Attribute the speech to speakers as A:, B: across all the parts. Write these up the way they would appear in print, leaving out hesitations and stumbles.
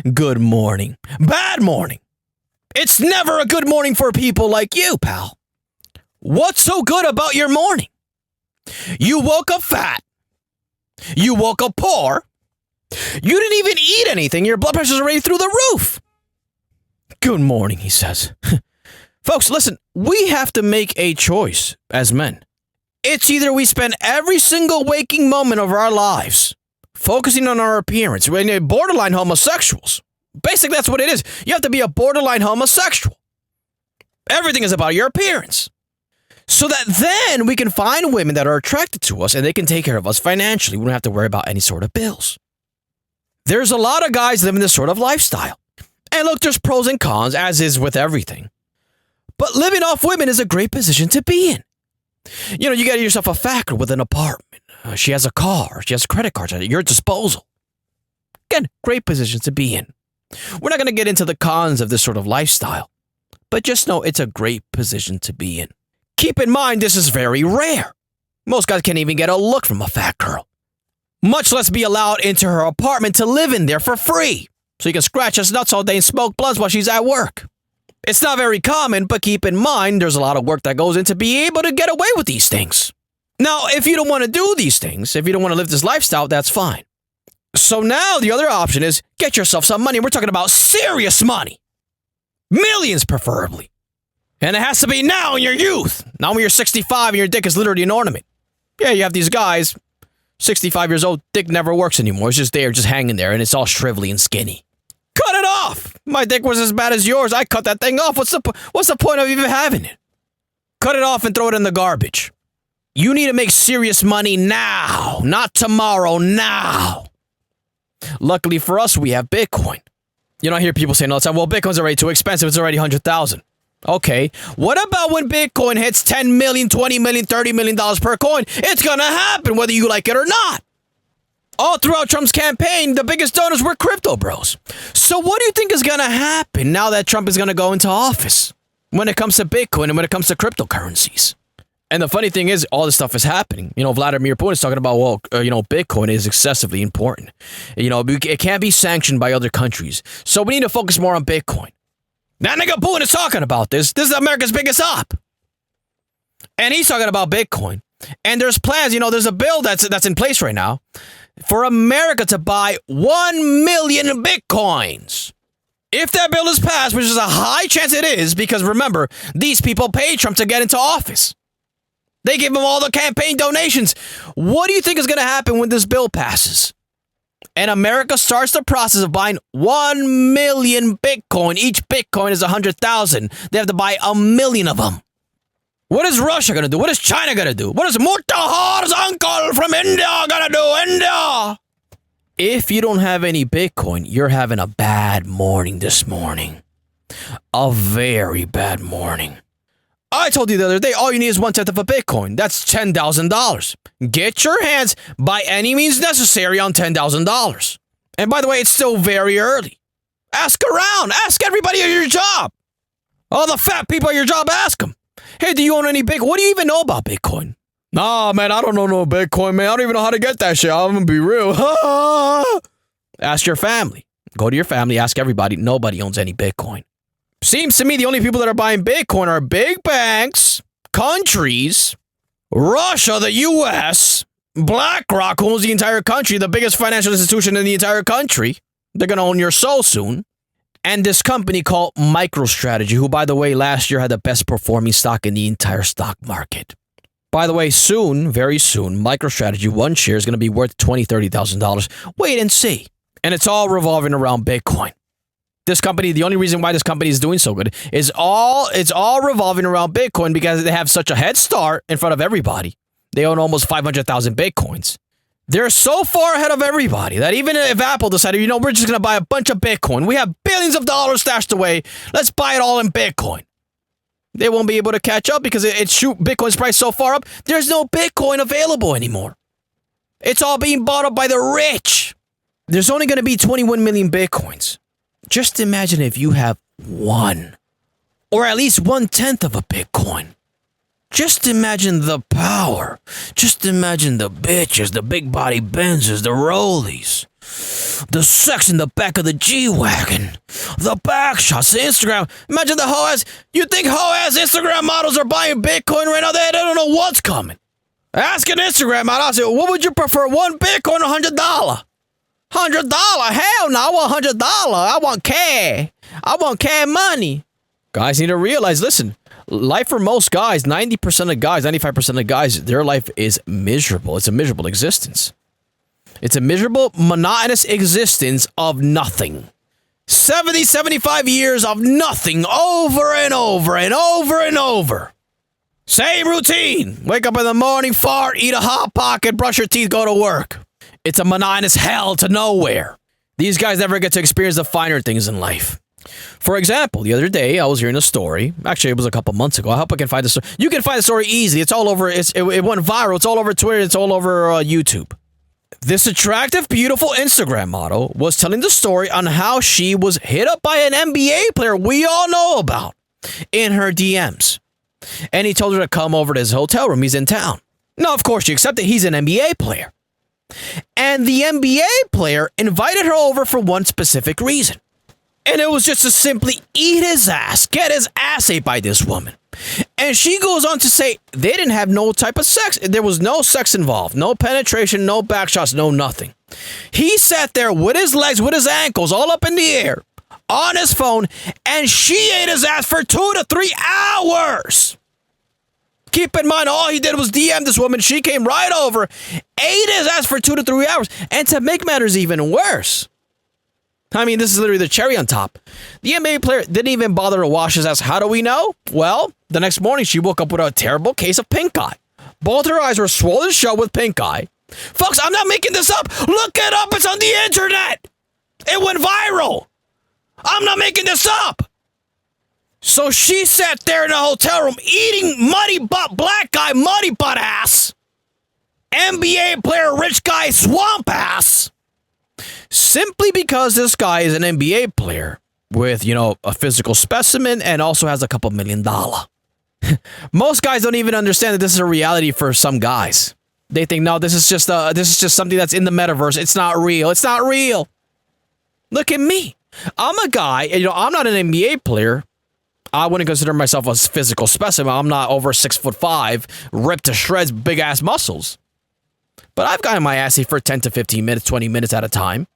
A: Good morning. Bad morning. It's never a good morning for people like you, pal. What's so good about your morning? You woke up fat. You woke up poor. You didn't even eat anything. Your blood pressure's already through the roof. Good morning, he says. Folks, listen, we have to make a choice as men. It's either we spend every single waking moment of our lives focusing on our appearance. We're borderline homosexuals. Basically, that's what it is. You have to be a borderline homosexual. Everything is about your appearance. So that then we can find women that are attracted to us and they can take care of us financially. We don't have to worry about any sort of bills. There's a lot of guys living this sort of lifestyle. And look, there's pros and cons, as is with everything. But living off women is a great position to be in. You know, you get yourself a fat girl with an apartment. She has a car. She has credit cards at your disposal. Again, great position to be in. We're not going to get into the cons of this sort of lifestyle. But just know it's a great position to be in. Keep in mind, this is very rare. Most guys can't even get a look from a fat girl. Much less be allowed into her apartment to live in there for free. So you can scratch his nuts all day and smoke blunts while she's at work. It's not very common, but keep in mind, there's a lot of work that goes into be able to get away with these things. Now, if you don't want to do these things, if you don't want to live this lifestyle, that's fine. So now the other option is get yourself some money. We're talking about serious money. Millions, preferably. And it has to be now in your youth. Not when you're 65 and your dick is literally an ornament. Yeah, you have these guys, 65 years old, dick never works anymore. It's just there, just hanging there, and it's all shrivelly and skinny. Cut it off! My dick was as bad as yours. I cut that thing off. What's the point of even having it? Cut it off and throw it in the garbage. You need to make serious money now, not tomorrow, now. Luckily for us, we have Bitcoin. You know, I hear people saying all the time, well, Bitcoin's already too expensive. It's already $100,000. Okay, what about when Bitcoin hits $10 million, $20 million, $30 million per coin? It's gonna happen whether you like it or not. All throughout Trump's campaign, the biggest donors were crypto bros. So what do you think is gonna happen now that Trump is gonna go into office when it comes to Bitcoin and when it comes to cryptocurrencies? And the funny thing is, all this stuff is happening. You know, Vladimir Putin is talking about, well, Bitcoin is excessively important. You know, it can't be sanctioned by other countries. So we need to focus more on Bitcoin. That nigga Putin is talking about this. This is America's biggest op. And he's talking about Bitcoin. And there's plans, there's a bill that's in place right now for America to buy 1 million Bitcoins. If that bill is passed, which is a high chance it is, because remember, these people paid Trump to get into office. They give him all the campaign donations. What do you think is going to happen when this bill passes? And America starts the process of buying 1 million Bitcoin. Each Bitcoin is 100,000. They have to buy 1 million of them. What is Russia going to do? What is China going to do? What is Mutahar's uncle from India going to do? India! If you don't have any Bitcoin, you're having a bad morning this morning. A very bad morning. I told you the other day, all you need is 1/10 of a Bitcoin. That's $10,000. Get your hands by any means necessary on $10,000. And by the way, it's still very early. Ask around. Ask everybody at your job. All the fat people at your job, ask them. Hey, do you own any Bitcoin? What do you even know about Bitcoin? Nah, man, I don't know no Bitcoin, man. I don't even know how to get that shit. I'm going to be real. Ask your family. Go to your family. Ask everybody. Nobody owns any Bitcoin. Seems to me the only people that are buying Bitcoin are big banks, countries, Russia, the U.S., BlackRock, who owns the entire country, the biggest financial institution in the entire country. They're going to own your soul soon. And this company called MicroStrategy, who, by the way, last year had the best performing stock in the entire stock market. By the way, soon, very soon, MicroStrategy, one share is going to be worth $20,000, $30,000. Wait and see. And it's all revolving around Bitcoin. This company, the only reason why this company is doing so good is it's all revolving around Bitcoin because they have such a head start in front of everybody. They own almost 500,000 Bitcoins. They're so far ahead of everybody that even if Apple decided, we're just going to buy a bunch of Bitcoin. We have billions of dollars stashed away. Let's buy it all in Bitcoin. They won't be able to catch up because it shoot Bitcoin's price so far up. There's no Bitcoin available anymore. It's all being bought up by the rich. There's only going to be 21 million Bitcoins. Just imagine if you have one, or at least 1/10 of a Bitcoin. Just imagine the power. Just imagine the bitches, the big body Benzes, the Rollies. The sex in the back of the G-Wagon. The back shots, the Instagram. Imagine the hoe-ass. You think hoe-ass Instagram models are buying Bitcoin right now? They don't know what's coming. Ask an Instagram model. I say, what would you prefer, one Bitcoin or $100? $100? Hell no, I want $100. I want cash. I want cash money. Guys need to realize, listen, life for most guys, 90% of guys, 95% of guys, their life is miserable. It's a miserable existence. It's a miserable, monotonous existence of nothing. 70, 75 years of nothing over and over and over and over. Same routine. Wake up in the morning, fart, eat a Hot Pocket, brush your teeth, go to work. It's a monotonous hell to nowhere. These guys never get to experience the finer things in life. For example, the other day, I was hearing a story. Actually, it was a couple months ago. I hope I can find the story. You can find the story easily. It's all over. It went viral. It's all over Twitter. It's all over YouTube. This attractive, beautiful Instagram model was telling the story on how she was hit up by an NBA player we all know about in her DMs. And he told her to come over to his hotel room. He's in town. Now, of course, she accepted. He's an NBA player. And the NBA player invited her over for one specific reason. And it was just to simply eat his ass, get his ass ate by this woman. And she goes on to say they didn't have no type of sex. There was no sex involved, no penetration, no back shots, no nothing. He sat there with his legs, with his ankles all up in the air on his phone, and she ate his ass for 2 to 3 hours. Keep in mind, all he did was DM this woman. She came right over, ate his ass for 2 to 3 hours. And to make matters even worse, I mean, this is literally the cherry on top. The NBA player didn't even bother to wash his ass. How do we know? Well, the next morning, she woke up with a terrible case of pink eye. Both her eyes were swollen shut with pink eye. Folks, I'm not making this up. Look it up. It's on the internet. It went viral. I'm not making this up. So she sat there in a hotel room eating muddy butt, black guy, muddy butt ass. NBA player, rich guy, swamp ass. Simply because this guy is an NBA player with, a physical specimen and also has a couple $1 million. Most guys don't even understand that this is a reality for some guys. They think, no, this is just something that's in the metaverse. It's not real. It's not real. Look at me. I'm a guy, I'm not an NBA player. I wouldn't consider myself a physical specimen. I'm not over 6'5", ripped to shreds, big ass muscles. But I've gotten my ass ate for 10 to 15 minutes, 20 minutes at a time.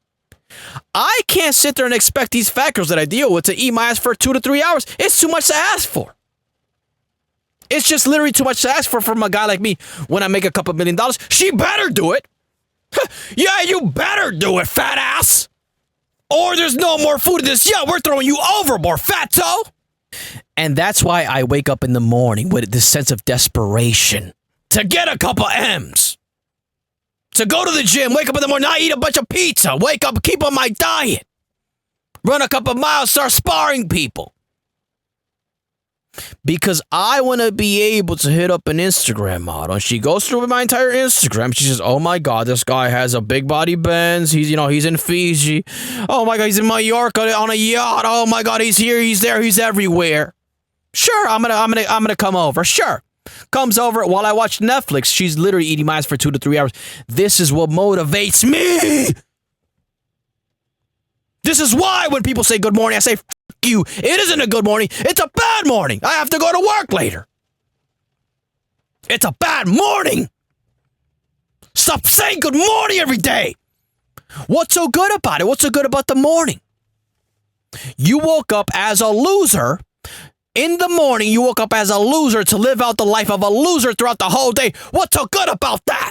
A: I can't sit there and expect these fat girls that I deal with to eat my ass for 2 to 3 hours. It's too much to ask for. It's just literally too much to ask for from a guy like me. When I make a couple $1 million, she better do it. Yeah, you better do it, fat ass. Or there's no more food in this. Yeah, we're throwing you overboard, fatso. And that's why I wake up in the morning with this sense of desperation to get a couple M's. To go to the gym, wake up in the morning, not eat a bunch of pizza. Wake up, keep on my diet. Run a couple miles, start sparring people. Because I want to be able to hit up an Instagram model. And she goes through my entire Instagram. She says, oh my God, this guy has a big body Benz. He's in Fiji. Oh my God, he's in Mallorca on a yacht. Oh my God, he's here, he's there, he's everywhere. Sure, I'm gonna come over. Sure. Comes over while I watch Netflix. She's literally eating my ass for 2 to 3 hours. This is what motivates me. This is why when people say good morning, I say, F you. It isn't a good morning. It's a bad morning. I have to go to work later. It's a bad morning. Stop saying good morning every day. What's so good about it? What's so good about the morning? You woke up as a loser. In the morning, you woke up as a loser to live out the life of a loser throughout the whole day. What's so good about that?